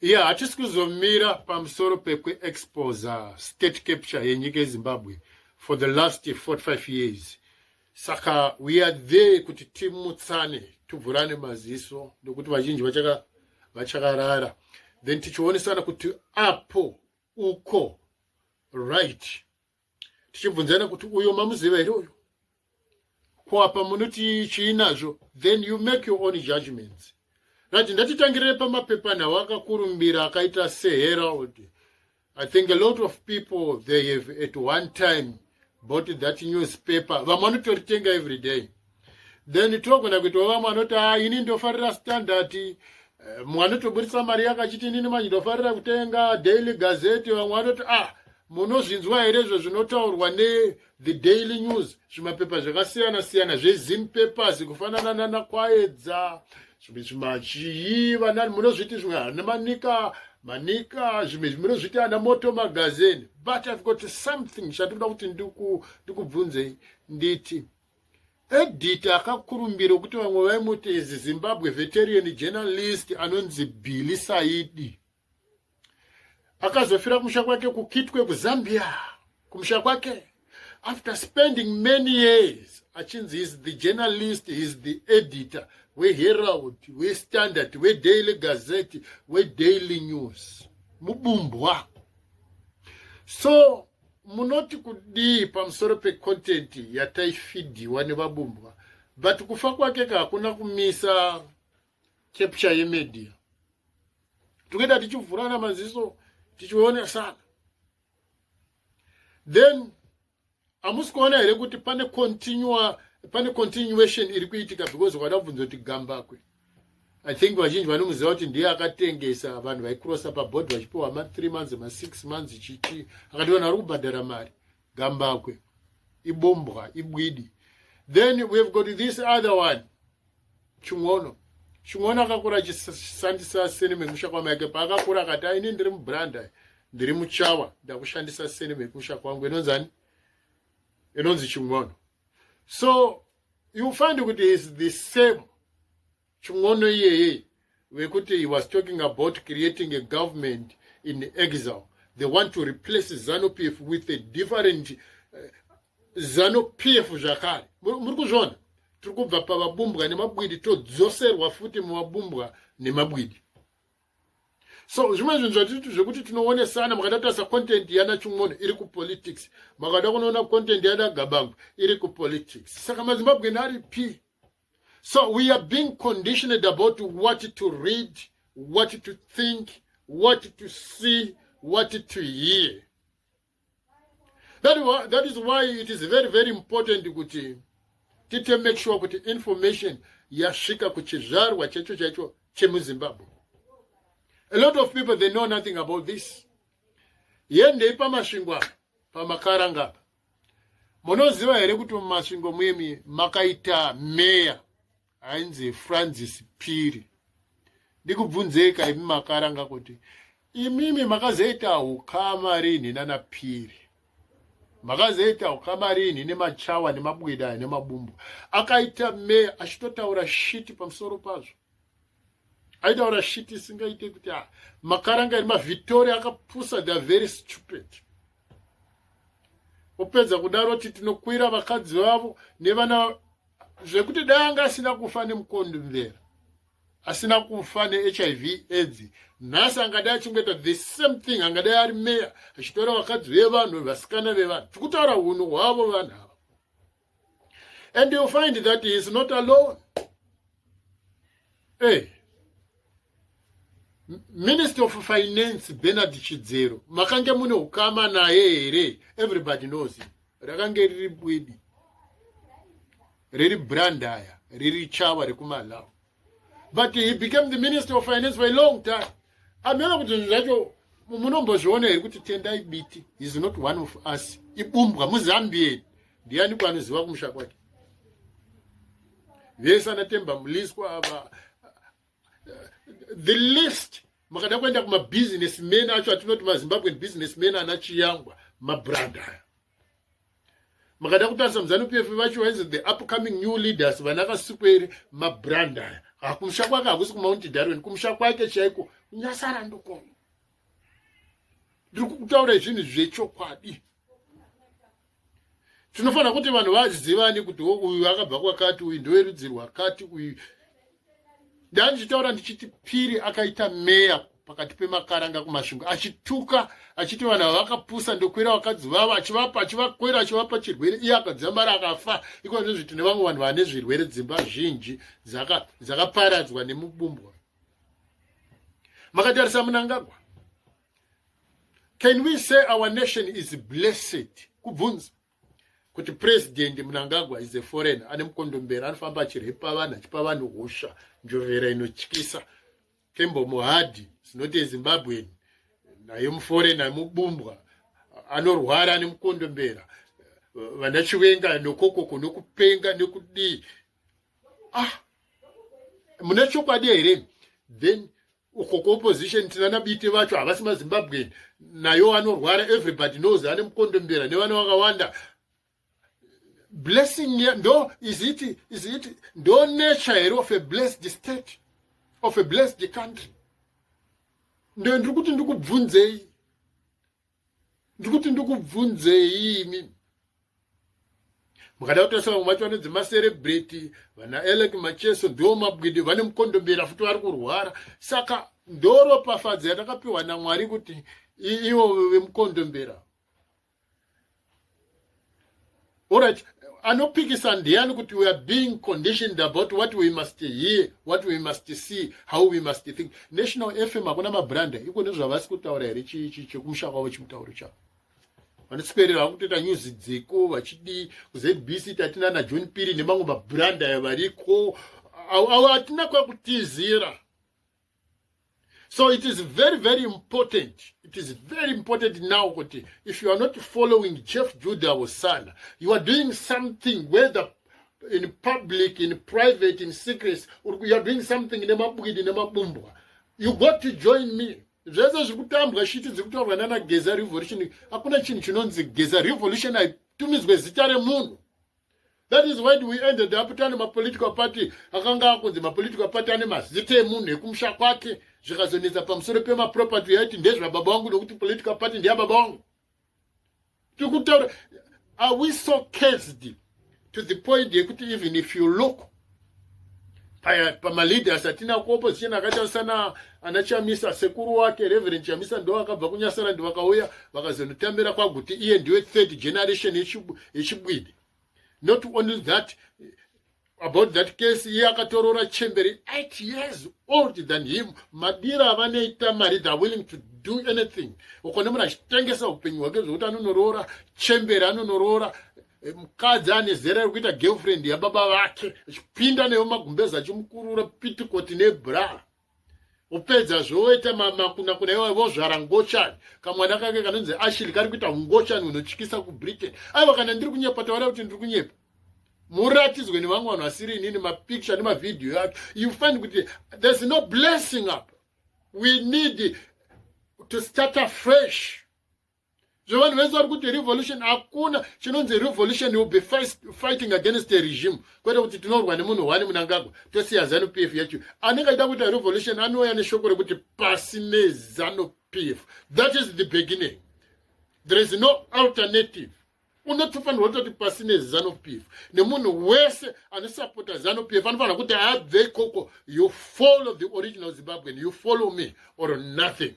Yeah, hatisi kuzomira pamusoro pekuexposa state capture yenyika yeZimbabwe for the last 45 years. Saka we are there kuti timutsane, tuvhurane maziso, ndokuti vazhinji vachakarara. Then tichionesana kuti apo, uko, right. Tichibvunzana kuti uyo mamuziva here uyo. Kwapa munoti chiinazvo, then you make your own judgments. Right, ndatitangirire pamapepa nawo akakurumbira akaita seHerald. I think a lot of people, they have at one time bought that newspaper. Vamanotoritenga every day. Then togona kuti vamwe vanoti ini ndofarira Standard, mwanotoburitsa mari yakachiti nini manje ndofarira kutenga Daily Gazette. Vamwe vanoti munozvinzwa here izvo zvinotaurwa the Daily News, zvimapepa zvakasiyana siyana zveZim Papers kufanana naKwaedza, zvimachii vanani munozviti zvimwe hana manika zvimwe munozviti ana Moto Magazine. But I've got something chandinoda kuti ndikubvunzei nditi editor akakurumbira kuti vamwe vaimuti izi Zimbabwe veteran journalist anonzi Billy Saidi akazofira kumusha kwake kukitwe kuZambia. Kumusha kwake after spending many years achinzi is the journalist, is the editor weHerald, weStandard, weDaily Gazette, weDaily News. Mubumbwa. So munoti kudii pamusoro pecontent yataifidhiwa nevabumbwa, but kufa kwake hakuna kumisa capture yemedia. Tukenda tichivhurana maziso tichione sana. Then amusi kuona here kuti pane continuation iri kuitika because wakadabvunza kuti Gambakwe, I think vazhinji vanomuziva kuti ndiye akatengesa vanhu vaikrosa paboard vachipiwa ma3 months ma6 months chichi akati vanhu vari kubhadhara mari. Gambakwe ibombwa ibwidi. Then we have got this other one Ching'ono akakura achishandisa seneme musha kwama yake paakakura akati ini ndiri muBranda, ndiri muChawa, ndakushandisa seneme musha kwangu inonzi Ching'ono. So you find kuti is the same Ching'ono iyeye wekuti he was talking about creating a government in exile. They want to replace ZANU-PF with a different ZANU-PF zvakare. Muri kuzvona tiri kubva pavabumbwa nemabwidi todzoserwa futi muvabumbwa nemabwidi. So zvimwe zvinhu zvatiti zvekuti tinoonesana, makada kutarisa content yana Ching'ono iri kupolitics, makada kunoona content yana Gabangwe iri kupolitics. Saka maZimbabwe ari P. So we are being conditioned about what to read, what to think, what to see, what to hear. That is why it is very, very important kuti tite make sure kuti information yasvika kuchizvarwa chaicho chemuZimbabwe. A lot of people, they know nothing about this. Yende pamasvingo pamakaranga. Munoziva here kuti mumasvingo mwemi makaita meya ainzi Francis Phiri. Ndikubvunzei imi makaranga kuti imimi makazoita ukamarini nana Phiri. Makazoita ukamarini nemaChawa nemabwida nemabumbu. Akaita meya achitotaura shiti pamusoro pazvo. Aitaura shiti singaite kuti makaranga eri maVictoria akapusa, they are very stupid. Opedza kudaro kuti tinokwira vakadzi vavo nevana zvekuti dai anga asina kufa nemukondombera, asina kufa neHIV AIDS, nhasi angadai achingoita the same thing, angadai ari meya achitora vakadzi vevanhu, vasikana vevanhu. Tikutaura hunhu hwavo vanhu ava. And you find that he is not alone. Hey, Minister of Finance Bernard Chidzero, makange mune ukama naye here, everybody knows him. Rakange riri bwidi, riri Brandaya, riri Chawa rekumalawo. But he became the Minister of Finance for a long time. Amena kuti zvacho munombozviona here kuti Tendai Biti is not one of us. Ibumbwa muZambia, ndiani kwanoziva kumusha kwake. Vese anatemba Mliswa ava. The list makada kwenda kuma businessmen acho atinoti maZimbabwean businessmen anachiyangwa maBranda. Makada kutarisa muZANU-PF vacho vainzi the upcoming new leaders vanakaswere maBranda. Kumusha kwake hakusi kuMount Darwin, kumusha kwake chaiko nyasara ndoko ndiri kutaura zvinhu zvechokwadi. Tinofanira kuti vanhu vazivani kuti uyu akabva kwakati, uyu ndowerudzi rwakati, uyu. Ndichitaura ndichiti Phiri akaita meya pakati pemakaranga kumasvingo, achituka achiti vanhu vakapusa ndokwera vakadzi vavo, achivakwera achivapa chirwere, iye akadzambara akafa. Iko ndizvo tine vamwe vanhu vane zvirwere dzimba zhinji dzakaparadzwa nemubumbwa. Makatarisa Mnangagwa. Can we say our nation is blessed? Kubvunza kuti President Mnangagwa is a foreigner, ane mukondombera, anofamba achirepa vanhu, achipa vanhu hosha, njovera inotyisa. Kembo Mohadi, sinoti Zimbabwe, naye muforeigner mubumbwa, anorwara ane mukondombera, vanachiwenga nokoko nokupenga nekudi. Muna chokwadi here, then ukoko opposition tinana biti vacho havasi maZimbabwe, nayo anorwara, everybody knows ane mukondombera nevana vakawanda. Blessing no, is it no nature of a blessed state, of a blessed country? Ndo ndikuti ndikubvunzei mimi. Mukada kutasa vacho vanodzi macelebrity, vana Alec Macheso ndo mabwidi vane mukondombera futi vari kurwara. Saka ndoro pafadzi yatakapiwa naMwari kuti ivo vemukondombera. Alright, anopikisa ndiani kuti we are being conditioned about what we must hear, what we must see, how we must think. National FM hakuna mabranda, iko ndizvo havasi kutaura here chekumusha kwavo chimutauro chavo. Vanosiperera vakutoita news dzeko vachidi kuZBC tatina naJohn Phiri nemamwe mabranda variko, hatina kwakutizira. So it is very, very important. It is very important now, if you are not following Jeff Judah Osana, you are doing something, whether in public, in private, in secret, or you are doing something in a mabumbwa. You got to join me. Zvese zvikutambwa shiti dzikutaurwa nana Geza Revolution. Hakuna chinhu chinonzi Geza Revolution haitumidzwe zita remunhu. That is why we ended up tani political party akanga akunzi political party ane mazita emunhu ekumusha kwake. Zvikazonetsa pamusoro pemaproperty yaiti ndezvababa vangu nokuti political party ndeyababa vangu. Tikutaura, are we so cursed to the point yekuti even if you look pamaleaders atina kuopposition akaita sana anachamisa sekuru wake Reverend Chamisa ndo akabva kunyasara ndo vakauya vakazonotambira kwaguti iye ndiwe third generation yechibwidi. Not only that, about that case, iye akatorora Chemberi 8 years older than him. Madira vanoita mari, they are willing to do anything. Ukone munhu achitengesa upenyu hwake zvokuti anonorora, Chemberi anonorora, mukadzi ane zera rekuita girlfriend yababa vake, achipinda nevo magumbezi achimukurura pitikoti nebra. Upedza zvoita makuna ivo vozvara ngochani. Kamwana kake kanonzi Ashili kari kuita ngochani hunotyisa kuBritain. Aiwa kana ndiri kunyepa taura kuti ndiri kunyepa. Muratidzwe nevamwe vanhu vasiri inini mapicture nemavideo yacho. You find kuti there's no blessing up. We need to start afresh. Zvavanhu vese vari kuti revolution hakuna chinonzi revolution will be fighting against the regime. Kwete kuti tinorwa nemunhu wani Mnangagwa tosiya ZANU-PF yacho. Anenge aida kuita revolution anouya neshoko rekuti pasi neZANU-PF. That is the beginning. There is no alternative. Unotofanirwa kuti pasi neZANU-PF. Nemunhu wese anosapota ZANU-PF anofanira kuti abve ikoko. You follow the original Zimbabwean. You follow me or nothing.